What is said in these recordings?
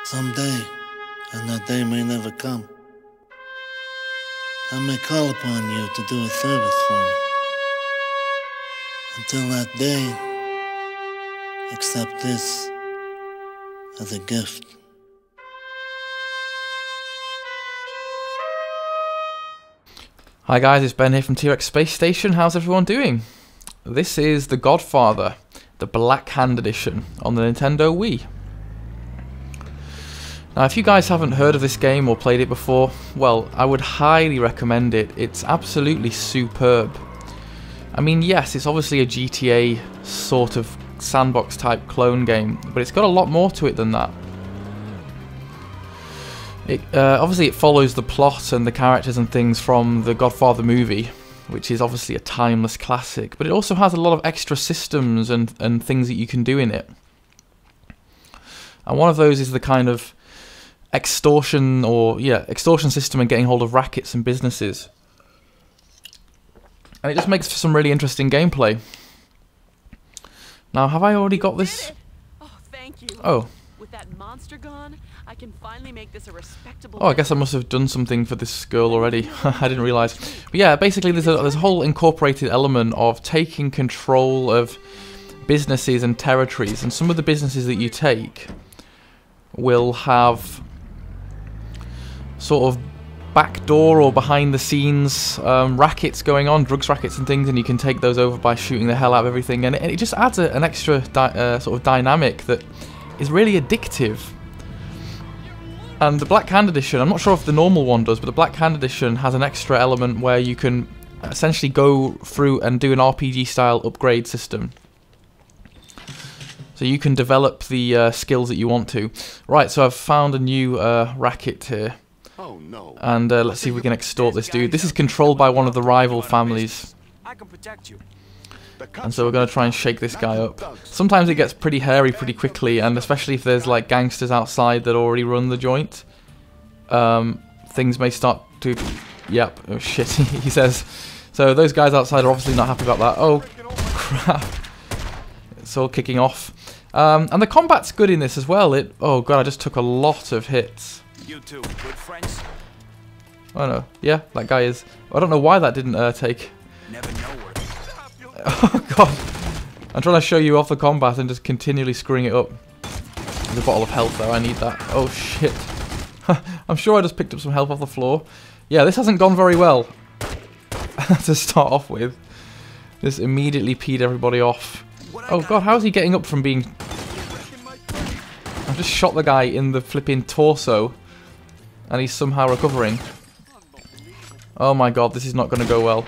Someday, and that day may never come, I may call upon you to do a service for me. Until that day, accept this as a gift. Hi guys, it's Ben here from T-Rex Space Station. How's everyone doing? This is the Godfather, the Black Hand Edition on the Nintendo Wii. Now, if you guys haven't heard of this game or played it before, well, I would highly recommend it. It's absolutely superb. I mean, yes, it's obviously a GTA sort of sandbox type clone game, but it's got a lot more to it than that. Obviously it follows the plot and the characters and things from the Godfather movie, which is obviously a timeless classic, but it also has a lot of extra systems and things that you can do in it. And one of those is the kind of extortion system and getting hold of rackets and businesses. And it just makes for some really interesting gameplay. Now, have I already got this? Oh, thank you. Oh. With that monster gone, I can finally make this a respectable. Oh, I guess I must have done something for this girl already. I didn't realise. But yeah, basically there's a whole incorporated element of taking control of businesses and territories, and some of the businesses that you take will have sort of backdoor or behind the scenes rackets going on, drugs rackets and things, and you can take those over by shooting the hell out of everything, and it just adds an extra sort of dynamic that is really addictive. And the Black Hand Edition, I'm not sure if the normal one does, but the Black Hand Edition has an extra element where you can essentially go through and do an RPG style upgrade system. So you can develop the skills that you want to. Right, so I've found a new racket here. Oh, no. And let's see if we can extort this dude. This is controlled by one of the rival families. I can protect you. And so we're going to try and shake this guy up. Sometimes it gets pretty hairy pretty quickly, and especially if there's like gangsters outside that already run the joint. Things may start to... Yep, oh shit, he says. So those guys outside are obviously not happy about that. Oh, crap. It's all kicking off. And the combat's good in this as well. Oh god, I just took a lot of hits. You two, good friends? Oh no, yeah, that guy is... I don't know why that didn't take... Never know where. Oh god, I'm trying to show you off the combat and just continually screwing it up. There's a bottle of health though, I need that. Oh shit. I'm sure I just picked up some health off the floor. Yeah, this hasn't gone very well to start off with. This immediately peed everybody off. Oh god, how is he getting up from being... I've just shot the guy in the flipping torso and he's somehow recovering. Oh my god, this is not going to go well.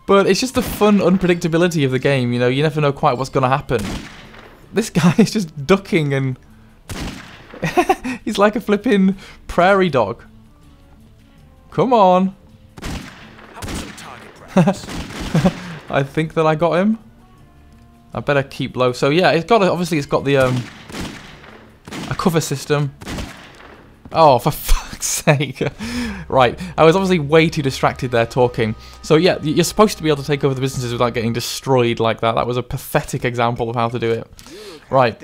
But it's just the fun unpredictability of the game, you know, you never know quite what's going to happen. This guy is just ducking and... he's like a flipping prairie dog. Come on. I think that I got him. I better keep low. So yeah, obviously it's got the a cover system. Oh, for fuck's sake. Right, I was obviously way too distracted there talking. So yeah, you're supposed to be able to take over the businesses without getting destroyed like that. That was a pathetic example of how to do it. Right.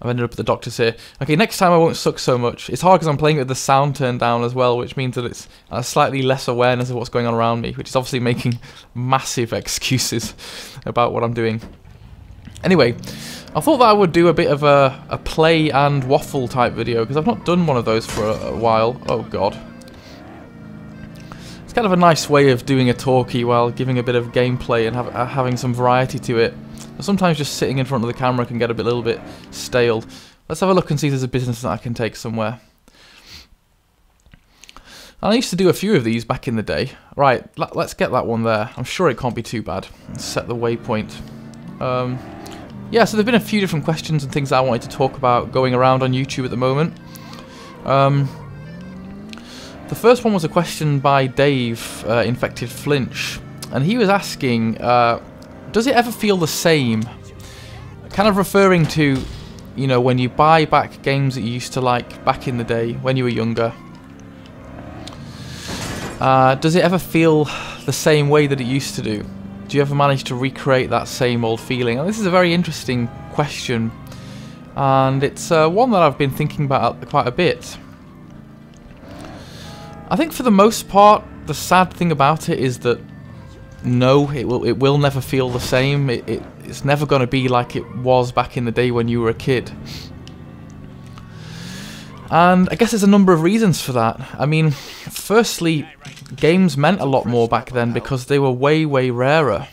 I've ended up at the doctor's here. Okay, next time I won't suck so much. It's hard because I'm playing it with the sound turned down as well, which means that it's slightly less awareness of what's going on around me, which is obviously making massive excuses about what I'm doing. Anyway, I thought that I would do a bit of a play and waffle type video, because I've not done one of those for a while. Oh god. It's kind of a nice way of doing a talkie while giving a bit of gameplay and having some variety to it. Sometimes just sitting in front of the camera can get a little bit stale. Let's have a look and see if there's a business that I can take somewhere. I used to do a few of these back in the day. Right, let's get that one there. I'm sure it can't be too bad. Let's set the waypoint. Yeah, so there have been a few different questions and things that I wanted to talk about going around on YouTube at the moment. The first one was a question by Dave, Infected Flinch, and he was asking, does it ever feel the same? Kind of referring to, you know, when you buy back games that you used to like back in the day, when you were younger. Does it ever feel the same way that it used to do? Do you ever manage to recreate that same old feeling? And this is a very interesting question. and it's one that I've been thinking about quite a bit. I think for the most part, the sad thing about it is that no, it will never feel the same. It's never going to be like it was back in the day when you were a kid. And I guess there's a number of reasons for that. I mean, firstly, games meant a lot more back then because they were way, way rarer.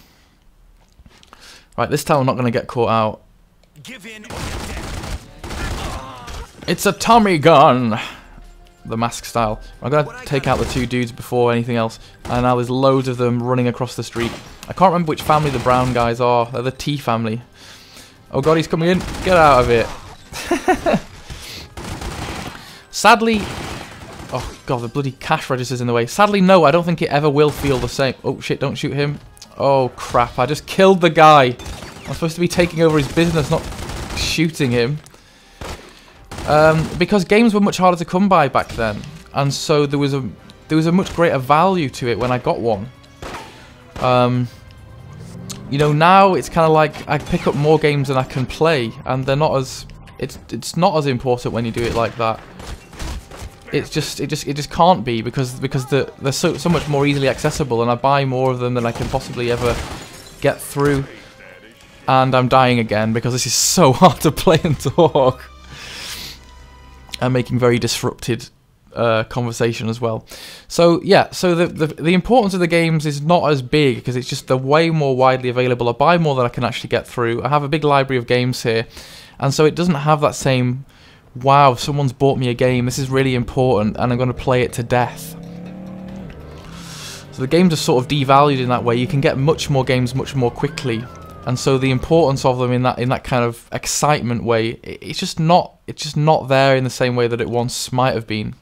Right, this time I'm not going to get caught out. Give in or you're dead. It's a Tommy gun! The mask style. I'm going to take out the two dudes before anything else. And now there's loads of them running across the street. I can't remember which family the brown guys are. They're the T family. Oh god, he's coming in. Get out of it. Sadly... Oh god, the bloody cash register's in the way. Sadly, no, I don't think it ever will feel the same. Oh shit, don't shoot him. Oh crap, I just killed the guy. I'm supposed to be taking over his business, not shooting him. Because games were much harder to come by back then. And so there was a much greater value to it when I got one. You know, now it's kind of like I pick up more games than I can play, and they're not as... It's not as important when you do it like that. It just can't be because they're so much more easily accessible, and I buy more of them than I can possibly ever get through. And I'm dying again because this is so hard to play and talk. I'm making very disrupted conversation as well. So yeah, so the importance of the games is not as big because it's just they're way more widely available. I buy more than I can actually get through. I have a big library of games here, and so it doesn't have that same, wow, someone's bought me a game, this is really important and I'm going to play it to death. So the games are sort of devalued in that way. You can get much more games much more quickly, and so the importance of them in that kind of excitement way, it's just not there in the same way that it once might have been.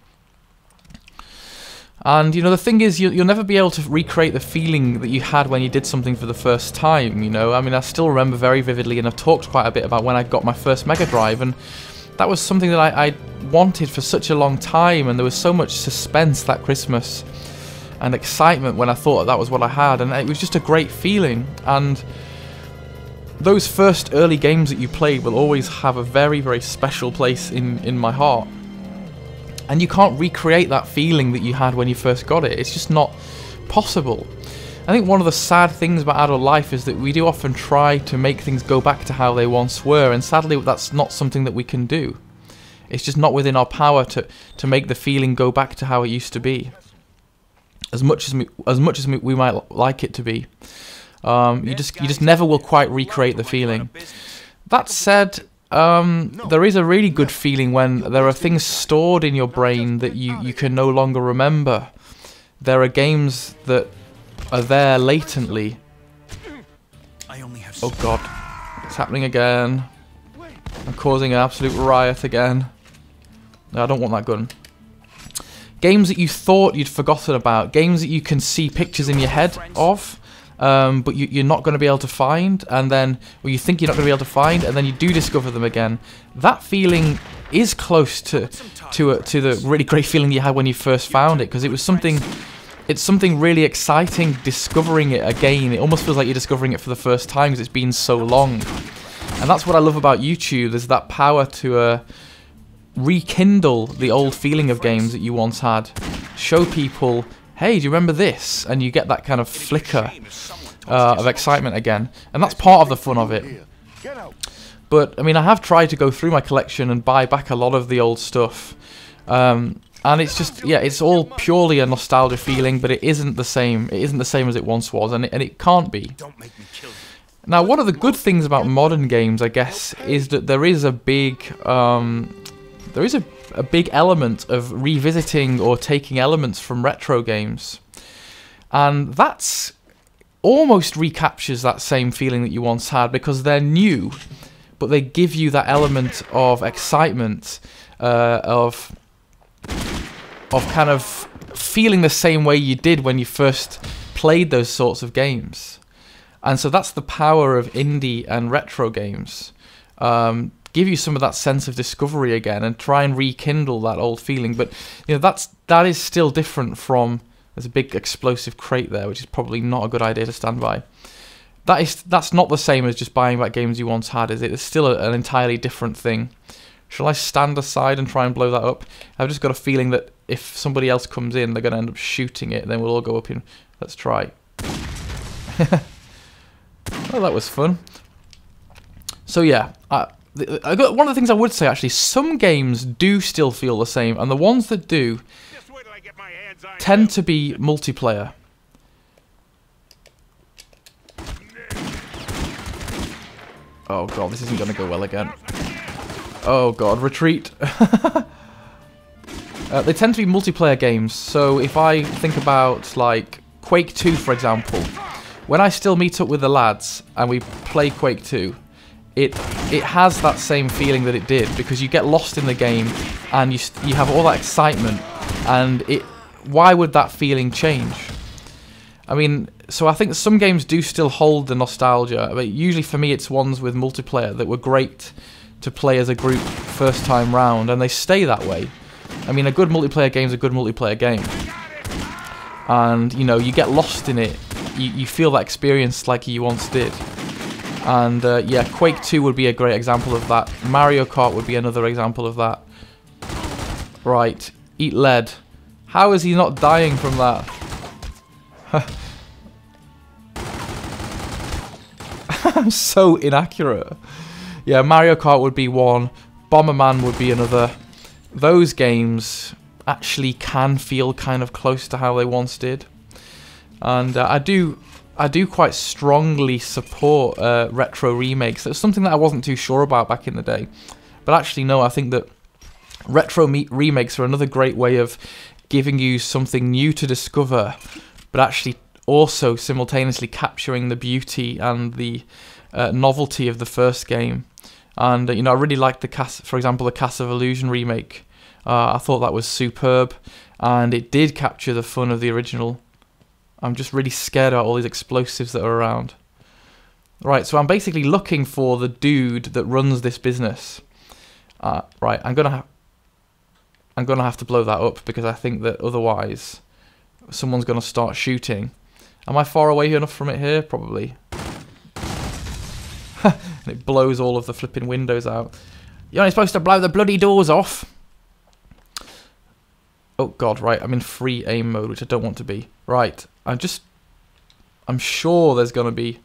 And you know, the thing is, you'll never be able to recreate the feeling that you had when you did something for the first time. You know, I mean, I still remember very vividly, and I've talked quite a bit about when I got my first Mega Drive, and that was something that I wanted for such a long time, and there was so much suspense that Christmas and excitement when I thought that was what I had, and it was just a great feeling. And those first early games that you played will always have a very, very special place in my heart. And you can't recreate that feeling that you had when you first got it. It's just not possible. I think one of the sad things about adult life is that we do often try to make things go back to how they once were, and sadly that's not something that we can do. It's just not within our power to make the feeling go back to how it used to be. As much as we might like it to be. You just never will quite recreate the feeling. That said, there is a really good feeling when there are things stored in your brain that you can no longer remember. There are games that are there latently. Oh god, it's happening again. I'm causing an absolute riot again. No, I don't want that gun. Games that you thought you'd forgotten about, games that you can see pictures in your head of, but you're not going to be able to find, and then, or you think you're not going to be able to find, and then you do discover them again. That feeling is close to the really great feeling you had when you first found it, because it was something. It's something really exciting discovering it again. It almost feels like you're discovering it for the first time because it's been so long. And that's what I love about YouTube. There's that power to rekindle the old feeling of games that you once had. Show people, hey, do you remember this? And you get that kind of flicker of excitement again. And that's part of the fun of it. But, I mean, I have tried to go through my collection and buy back a lot of the old stuff. And it's just, yeah, it's all purely a nostalgia feeling, but it isn't the same. It isn't the same as it once was, and it can't be. Now, one of the good things about modern games, I guess, is that there is a big, a big element of revisiting or taking elements from retro games, and that's almost recaptures that same feeling that you once had because they're new, but they give you that element of excitement, of kind of feeling the same way you did when you first played those sorts of games. And so that's the power of indie and retro games. Give you some of that sense of discovery again and try and rekindle that old feeling. But you know, that is still different from... There's a big explosive crate there, which is probably not a good idea to stand by. that's not the same as just buying back games you once had, is it? It's still an entirely different thing. Shall I stand aside and try and blow that up? I've just got a feeling that if somebody else comes in, they're going to end up shooting it, and then we'll all go up in. Let's try. Oh, that was fun. So yeah, one of the things I would say, actually, some games do still feel the same, and the ones that do tend to be multiplayer. Oh god, this isn't going to go well again. Oh god, retreat. They tend to be multiplayer games, so if I think about, like, Quake 2, for example, when I still meet up with the lads and we play Quake 2, it has that same feeling that it did, because you get lost in the game and you have all that excitement, and why would that feeling change? I mean, so I think some games do still hold the nostalgia, but usually for me it's ones with multiplayer that were great to play as a group first time round, and they stay that way. I mean, a good multiplayer game is a good multiplayer game, and you know, you get lost in it, you feel that experience like you once did. And yeah, Quake 2 would be a great example of that. Mario Kart would be another example of that. Right, eat lead. How is he not dying from that? I'm so inaccurate. Yeah, Mario Kart would be one. Bomberman would be another. Those games actually can feel kind of close to how they once did. And I do quite strongly support retro remakes. That's something that I wasn't too sure about back in the day. But actually, no, I think that retro remakes are another great way of giving you something new to discover, but actually also simultaneously capturing the beauty and the novelty of the first game. And you know, I really liked for example, the Castle of Illusion remake. I thought that was superb, and it did capture the fun of the original. I'm just really scared about all these explosives that are around. Right, so I'm basically looking for the dude that runs this business. Right, I'm gonna have to blow that up, because I think that otherwise someone's gonna start shooting. Am I far away enough from it here? Probably. And it blows all of the flipping windows out. You're only supposed to blow the bloody doors off. Oh god, right, I'm in free aim mode, which I don't want to be. Right, I'm sure there's going to be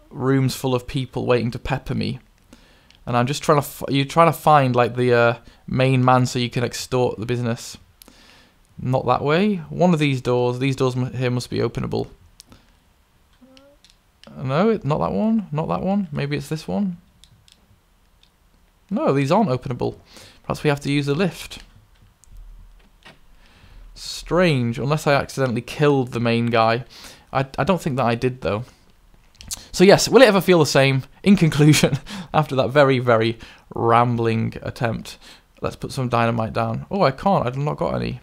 rooms full of people waiting to pepper me. And I'm just trying to, you're trying to find, like, the main man so you can extort the business. Not that way. One of these doors here must be openable. No, not that one, not that one. Maybe it's this one. No, these aren't openable. Perhaps we have to use a lift. Strange, unless I accidentally killed the main guy. I don't think that I did, though. So yes, will it ever feel the same? In conclusion, after that very, very rambling attempt, let's put some dynamite down. Oh, I can't, I've not got any.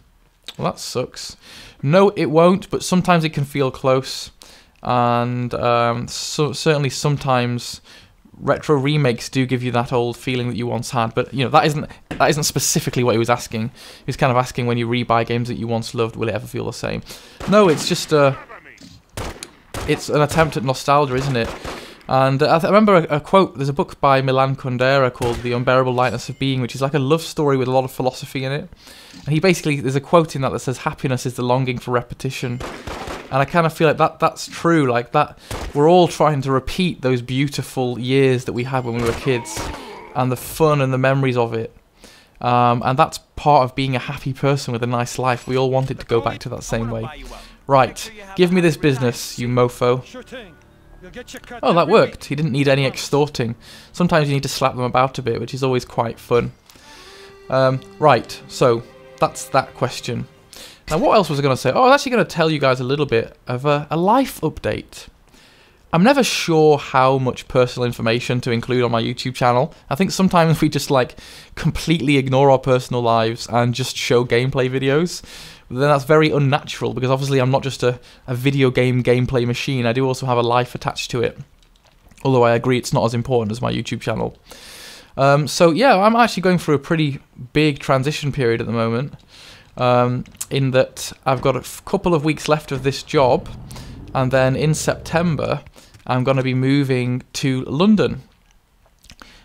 Well, that sucks. No, it won't, but sometimes it can feel close. And certainly sometimes retro remakes do give you that old feeling that you once had, but you know, that isn't specifically what he was asking. He was kind of asking, when you rebuy games that you once loved, will it ever feel the same? No, it's just it's an attempt at nostalgia, isn't it? And I remember a quote. There's a book by Milan Kundera called The Unbearable Lightness of Being, which is like a love story with a lot of philosophy in it. And he basically, there's a quote in that says, happiness is the longing for repetition. And I kind of feel like that's true, like that we're all trying to repeat those beautiful years that we had when we were kids, and the fun and the memories of it. And that's part of being a happy person with a nice life. We all wanted to go back to that same way. Right, give me this business, you mofo. Oh, that worked. He didn't need any extorting. Sometimes you need to slap them about a bit, which is always quite fun. Right, so that's that question. Now, what else was I going to say? Oh, I was actually going to tell you guys a little bit of a life update. I'm never sure how much personal information to include on my YouTube channel. I think sometimes we just, like, completely ignore our personal lives and just show gameplay videos. But then that's very unnatural, because obviously I'm not just a video game gameplay machine. I do also have a life attached to it. Although I agree it's not as important as my YouTube channel. So, yeah, I'm actually going through a pretty big transition period at the moment. In that I've got a couple of weeks left of this job, and then in September I'm going to be moving to London,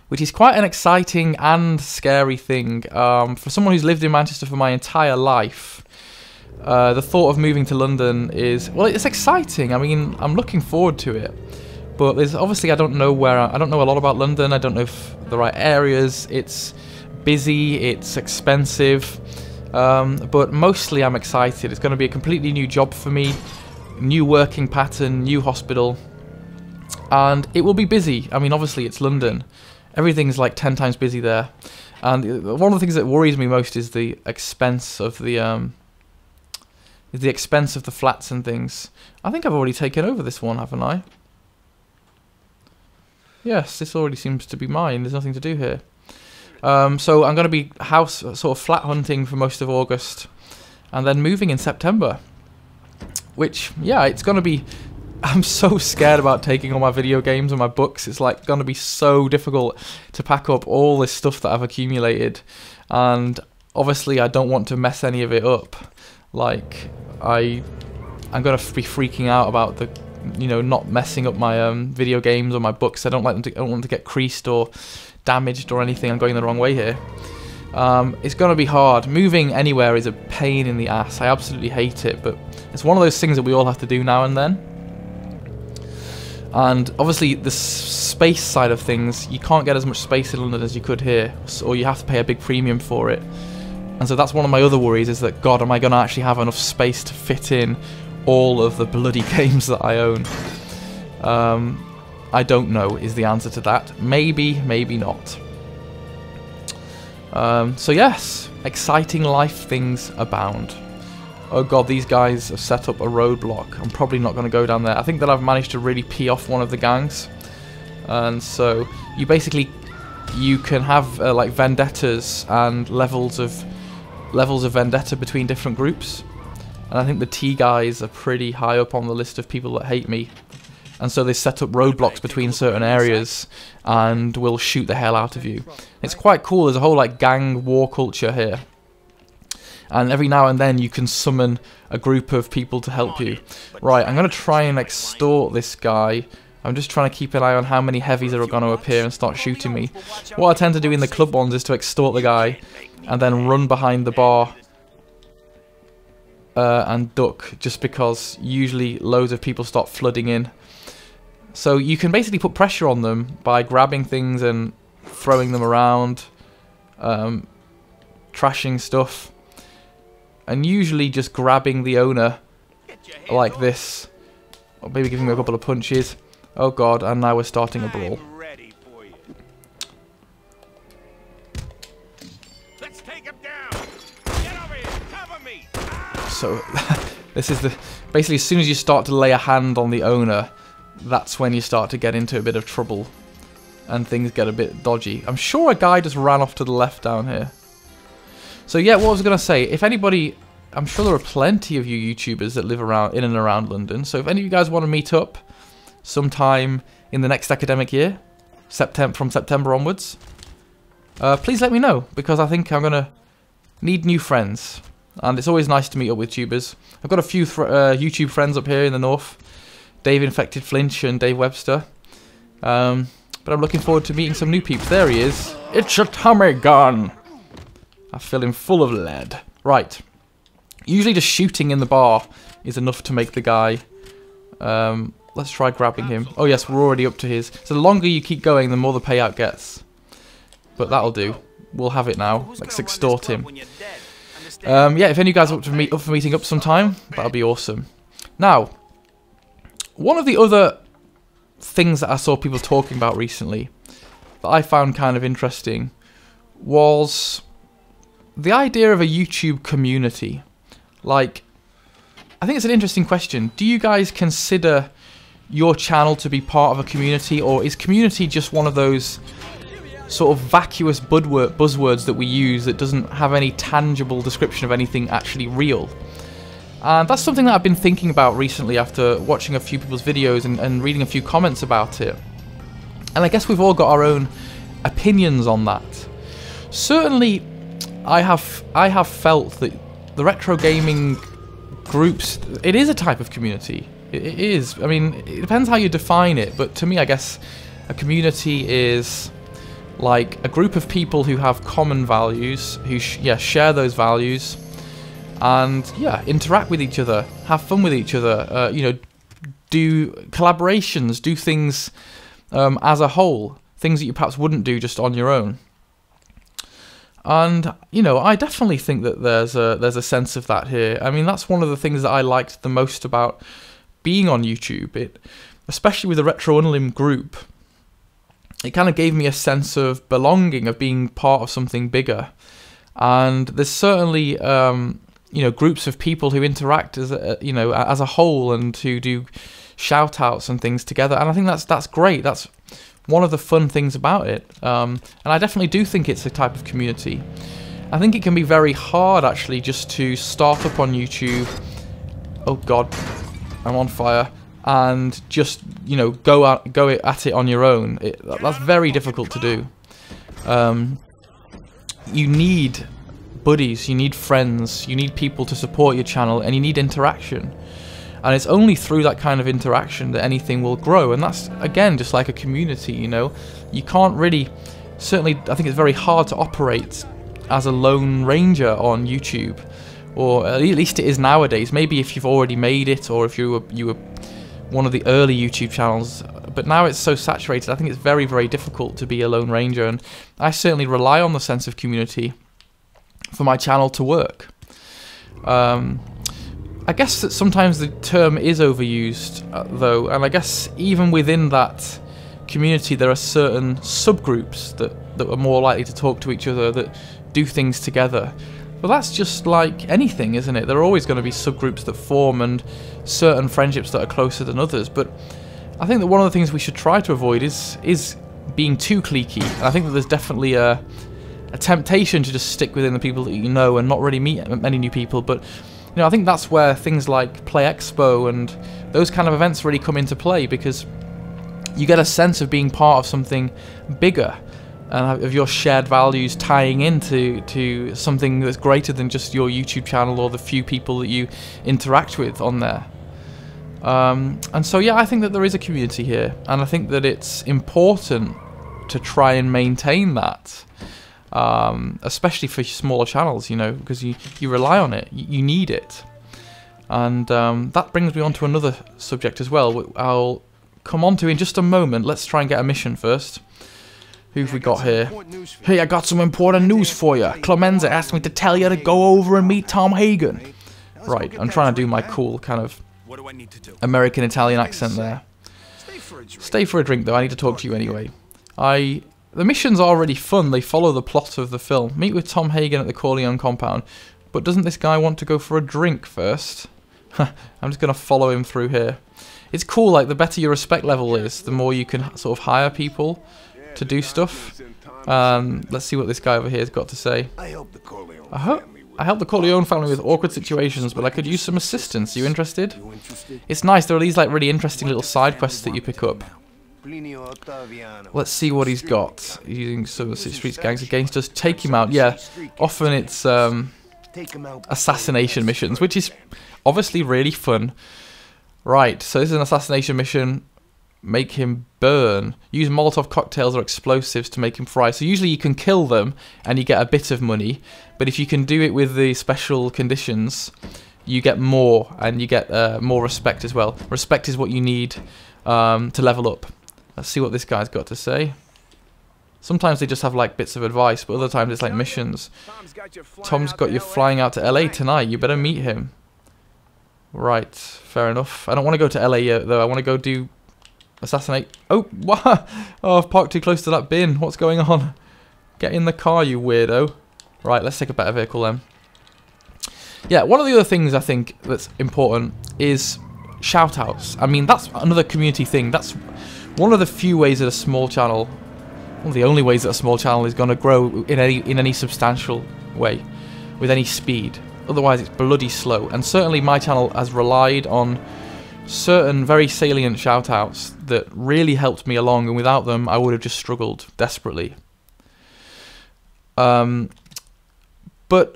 which is quite an exciting and scary thing. For someone who's lived in Manchester for my entire life, the thought of moving to London is, well, it's exciting. I mean, I'm looking forward to it. But there's obviously, I don't know a lot about London. I don't know if the right areas. It's busy, it's expensive, but mostly I'm excited. It's going to be a completely new job for me, new working pattern, new hospital, and it will be busy. I mean, obviously it's London. Everything's like 10 times busy there. And one of the things that worries me most is the expense of the flats and things. I think I've already taken over this one, haven't I? Yes, this already seems to be mine. There's nothing to do here. So I'm going to be sort of flat hunting for most of August, and then moving in September. Which, yeah, it's going to be... I'm so scared about taking all my video games and my books. It's like going to be so difficult to pack up all this stuff that I've accumulated, and obviously I don't want to mess any of it up. Like, I'm going to be freaking out about the, you know, not messing up my video games or my books. I don't want them to get creased or damaged or anything. I'm going the wrong way here. It's going to be hard. Moving anywhere is a pain in the ass. I absolutely hate it, but it's one of those things that we all have to do now and then. And obviously the space side of things, you can't get as much space in London as you could here, or you have to pay a big premium for it. And so that's one of my other worries, is that, God, am I going to actually have enough space to fit in all of the bloody games that I own? I don't know is the answer to that. Maybe, maybe not. So yes, exciting life things abound. Oh God, these guys have set up a roadblock. I'm probably not going to go down there. I think that I've managed to really pee off one of the gangs. And so you can have like vendettas and levels of vendetta between different groups. And I think the T guys are pretty high up on the list of people that hate me. And so they set up roadblocks between certain areas and will shoot the hell out of you. It's quite cool. There's a whole like gang war culture here. And every now and then you can summon a group of people to help you. Right, I'm going to try and extort this guy. I'm just trying to keep an eye on how many heavies are going to appear and start shooting me. What I tend to do in the club ones is to extort the guy and then run behind the bar and duck, just because usually loads of people start flooding in. So you can basically put pressure on them by grabbing things and throwing them around, trashing stuff, and usually just grabbing the owner like this, or maybe giving him a couple of punches. Oh God, and now we're starting a brawl. Let's take him down. Get over here, cover me. So this is basically, as soon as you start to lay a hand on the owner, that's when you start to get into a bit of trouble and things get a bit dodgy. I'm sure a guy just ran off to the left down here. So yeah, what I was going to say, if anybody, I'm sure there are plenty of you YouTubers that live in and around London, so if any of you guys want to meet up sometime in the next academic year, from September onwards, please let me know, because I think I'm going to need new friends, and it's always nice to meet up with tubers. I've got a few YouTube friends up here in the north, Dave Infected Flinch and Dave Webster, but I'm looking forward to meeting some new peeps. There he is. It's a Tommy gun. I fill him full of lead. Right. Usually just shooting in the bar is enough to make the guy. Let's try grabbing him. Oh yes, we're already up to his. So the longer you keep going, the more the payout gets. But that'll do. We'll have it now. Let's extort him. Yeah, if any of you guys are up for meeting up sometime, that'll be awesome. Now, one of the other things that I saw people talking about recently that I found kind of interesting was the idea of a YouTube community. Like, I think it's an interesting question. Do you guys consider your channel to be part of a community, or is community just one of those sort of vacuous buzzwords that we use that doesn't have any tangible description of anything actually real? And that's something that I've been thinking about recently after watching a few people's videos and reading a few comments about it. And I guess we've all got our own opinions on that. Certainly, I have felt that the retro gaming groups, it is a type of community. It is. I mean, it depends how you define it, but to me, I guess a community is like a group of people who have common values, who share those values, and interact with each other, have fun with each other. You know, do collaborations, do things as a whole, things that you perhaps wouldn't do just on your own. And you know, I definitely think that there's a sense of that here. I mean, that's one of the things that I liked the most about being on YouTube. Especially with the Retro Unlim group, it kind of gave me a sense of belonging, of being part of something bigger. And there's certainly you know, groups of people who interact as a whole, and who do shout-outs and things together. And I think that's great. That's one of the fun things about it. And I definitely do think it's a type of community. I think it can be very hard, actually, just to start up on YouTube. Oh God, I'm on fire. And just, you know, go at it on your own. That's very difficult to do. You need buddies, you need friends, you need people to support your channel, and you need interaction. And it's only through that kind of interaction that anything will grow. And that's, again, just like a community, you know. You can't really, certainly, I think it's very hard to operate as a lone ranger on YouTube. Or at least it is nowadays. Maybe if you've already made it, or if you were one of the early YouTube channels. But now it's so saturated, I think it's very, very difficult to be a lone ranger. And I certainly rely on the sense of community for my channel to work. I guess that sometimes the term is overused, though, and I guess even within that community there are certain subgroups that are more likely to talk to each other, that do things together. But that's just like anything, isn't it? There are always going to be subgroups that form, and certain friendships that are closer than others. But I think that one of the things we should try to avoid is being too cliquey. And I think that there's definitely a temptation to just stick within the people that you know and not really meet many new people. But you know, I think that's where things like Play Expo and those kind of events really come into play, because you get a sense of being part of something bigger, and of your shared values tying into something that's greater than just your YouTube channel or the few people that you interact with on there. And so yeah, I think that there is a community here, and I think that it's important to try and maintain that. Especially for smaller channels, you know, because you rely on it, you need it. And that brings me on to another subject as well, I'll come on to in just a moment. Let's try and get a mission first. Who've we got here? Hey, I got some important news for you. Clemenza asked me to tell you to go over and meet Tom Hagen. Right, I'm trying to do my cool kind of American-Italian accent there. Stay for a drink, though. I need to talk to you anyway. The missions are already fun. They follow the plot of the film. Meet with Tom Hagen at the Corleone compound. But doesn't this guy want to go for a drink first? I'm just going to follow him through here. It's cool, like, the better your respect level is, the more you can sort of hire people to do stuff. Let's see what this guy over here has got to say. I help the Corleone family with awkward situations, but I could use some assistance. You interested? It's nice. There are these, like, really interesting little side quests that you pick up. Let's see what he's got. Using some of the streets gangs against us. Take him out. Yeah, often it's assassination missions, which is obviously really fun. Right, so this is an assassination mission. Make him burn. Use Molotov cocktails or explosives to make him fry. So usually you can kill them and you get a bit of money, but if you can do it with the special conditions, you get more, and you get more respect as well. Respect is what you need to level up. Let's see what this guy's got to say. Sometimes they just have like bits of advice, but other times it's like missions. Tom's got you flying out to LA tonight. You better meet him. Right, fair enough. I don't want to go to LA yet, though. I want to go do assassinate. Oh, what? Oh, I've parked too close to that bin. What's going on? Get in the car, you weirdo. Right, let's take a better vehicle then. Yeah, one of the other things I think that's important is shoutouts. I mean, that's another community thing. That's one of the few ways that a small channel, one of the only ways that a small channel is going to grow in any substantial way, with any speed. Otherwise, it's bloody slow. And certainly my channel has relied on certain very salient shoutouts that really helped me along, and without them, I would have just struggled desperately. But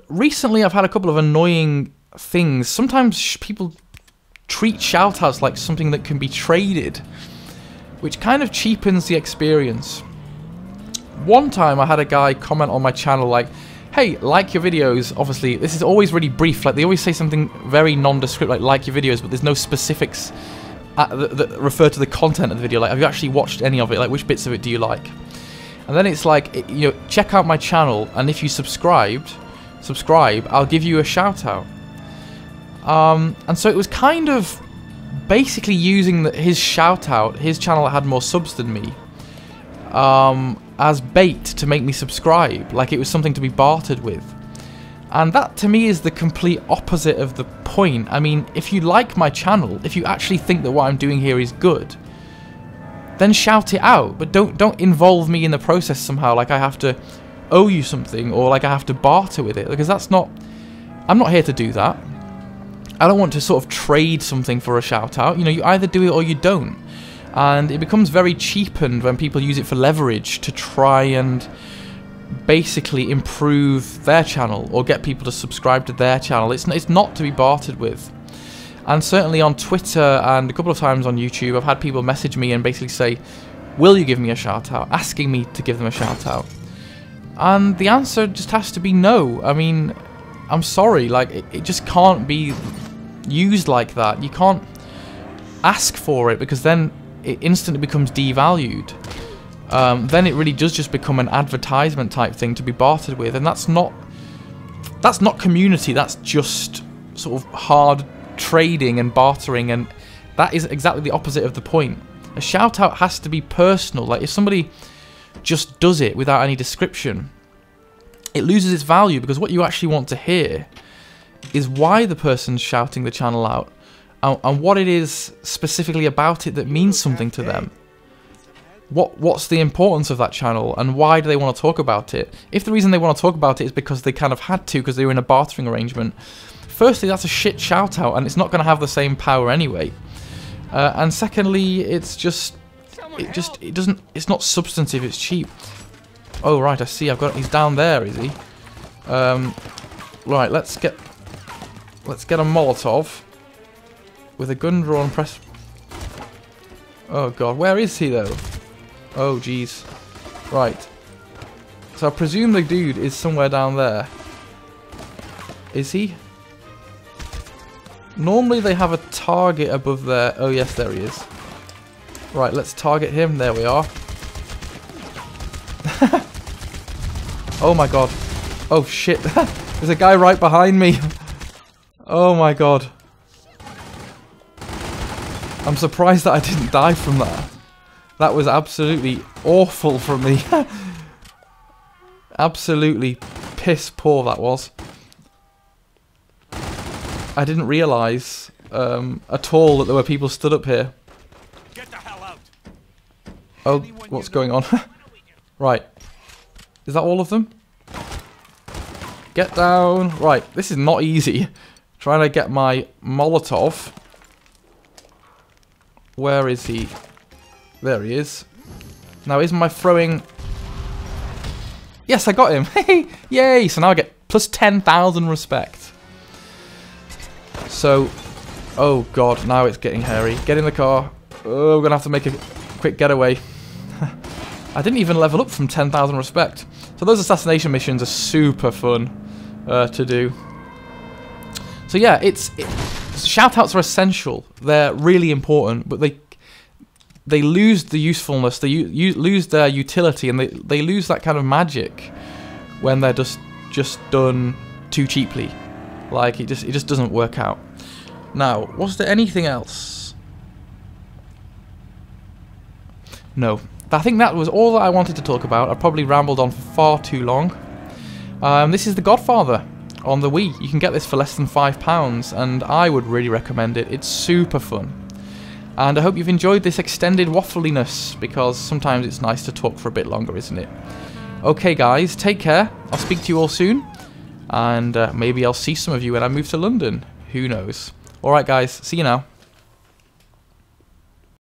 recently, I've had a couple of annoying things. Sometimes people treat shoutouts like something that can be traded, which kind of cheapens the experience. One time I had a guy comment on my channel like, hey, like your videos. Obviously, this is always really brief. Like, they always say something very nondescript, like your videos, but there's no specifics that refer to the content of the video. Like, have you actually watched any of it? Like, which bits of it do you like? And then it's like, you know, check out my channel, and if you subscribe, I'll give you a shout out. And so it was kind of basically using his shout out, his channel that had more subs than me, as bait to make me subscribe, like it was something to be bartered with. And that to me is the complete opposite of the point. I mean, if you like my channel, if you actually think that what I'm doing here is good, then shout it out, but don't involve me in the process somehow, like I have to owe you something or like I have to barter with it, because that's not, I'm not here to do that. I don't want to sort of trade something for a shout out. You know, you either do it or you don't. And it becomes very cheapened when people use it for leverage to try and basically improve their channel or get people to subscribe to their channel. It's not to be bartered with. And certainly on Twitter and a couple of times on YouTube, I've had people message me and basically say, will you give me a shout out? Asking me to give them a shout out. And the answer just has to be no. I mean, I'm sorry, like it just can't be used like that. You can't ask for it, because then it instantly becomes devalued. Then it really does just become an advertisement type thing to be bartered with, and that's not community. That's just sort of hard trading and bartering, and that is exactly the opposite of the point. A shout out has to be personal. Like, if somebody just does it without any description, it loses its value, because what you actually want to hear is why the person's shouting the channel out, and what it is specifically about it that means something to them. What's the importance of that channel, and why do they want to talk about it? If the reason they want to talk about it is because they kind of had to, because they were in a bartering arrangement, firstly, that's a shit shout out, and it's not going to have the same power anyway. And secondly, it's not substantive, it's cheap. Oh right, I see, he's down there, is he? Right, let's get a Molotov with a gun drawn, press. Oh god, where is he though? Oh jeez. Right. So I presume the dude is somewhere down there. Is he? Normally they have a target above there. Oh yes, there he is. Right, let's target him. There we are. Oh my god. Oh shit. There's a guy right behind me. Oh my god. I'm surprised that I didn't die from that. That was absolutely awful from me. Absolutely piss poor that was. I didn't realise at all that there were people stood up here. Get the hell out. Oh, what's going on? Right. Is that all of them? Get down. Right, this is not easy. Trying to get my Molotov. Where is he? There he is. Now, is my throwing... Yes, I got him. Yay! So now I get plus 10,000 respect. So, oh god, now it's getting hairy. Get in the car. Oh, we're going to have to make a quick getaway. I didn't even level up from 10,000 respect. So those assassination missions are super fun to do. So yeah, shoutouts are essential. They're really important, but they lose the usefulness. They lose their utility, and they lose that kind of magic when they're just done too cheaply. Like it just doesn't work out. Now, was there anything else? No. I think that was all that I wanted to talk about. I probably rambled on for far too long. This is the Godfather on the Wii. You can get this for less than £5, and I would really recommend it. It's super fun. And I hope you've enjoyed this extended waffliness, because sometimes it's nice to talk for a bit longer, isn't it? Okay guys, take care. I'll speak to you all soon. And maybe I'll see some of you when I move to London. Who knows? Alright guys, see you now.